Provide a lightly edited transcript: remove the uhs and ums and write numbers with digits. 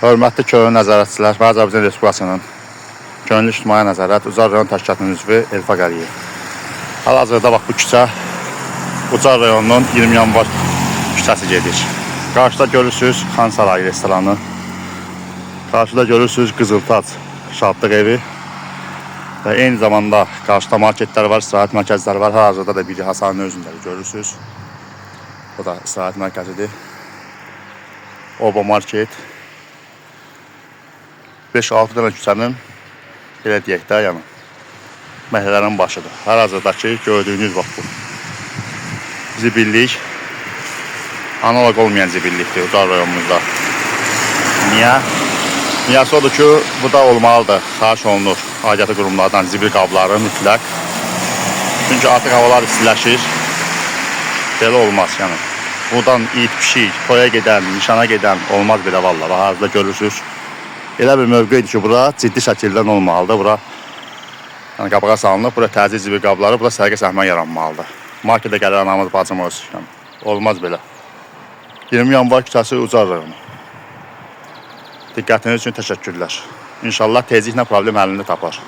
Hörmətli köhnə nəzarətçilər və Azərbaycan Respublikasının Könüllü İctimai Nəzarət Ucar rayon təşkilatının üzvü Elfa Qəliyev. Hal-hazırda bax bu küçə Ucar rayonunun 20 yanvar küçəsi gedir. Qarşıda görürsünüz Xan Sarayı restoranı. Qarşıda görürsünüz Qızıltac Şadlıq evi. Və eyni zamanda qarşıda marketlər var, istirahət mərkəzləri var. Hal-hazırda da biri Hasanın özündə görürsünüz. Bu da istirahət mərkəzidir. Oba market. 5-6 dənə küçənin belə deyək də, yəni məhəllələrin başıdır. Hal-hazırdakı gördüyünüz bax bu zibillik analog olmayan zibillikdir Ucar rayonumuzda. Niyə? Niyəsi odur ki, bu da olmalıdır. Xahiş olunur aidiyyatı qurumlardan zibil qabları mütləq. Çünki artıq havalar istiləşir. Belə olmaz yəni. Buradan it, pişik, toya gedən, nişana gedən olmaz belə valla. Hal-hazırda görürsünüz. Elə bir mövqeydir ki, bura ciddi şəkildə olmalıdır. Bura yəni, qabağa salınıb, bura təzyiq zibil qabları, bura sərgi səhmən yaranmalıdır. Marketə gəlir anamız, bacımız. Yəni, olmaz belə. 20 yanvar küçəsi Ucar rayonu. Diqqətiniz üçün təşəkkürlər. İnşallah tezliklə problem həllini tapar.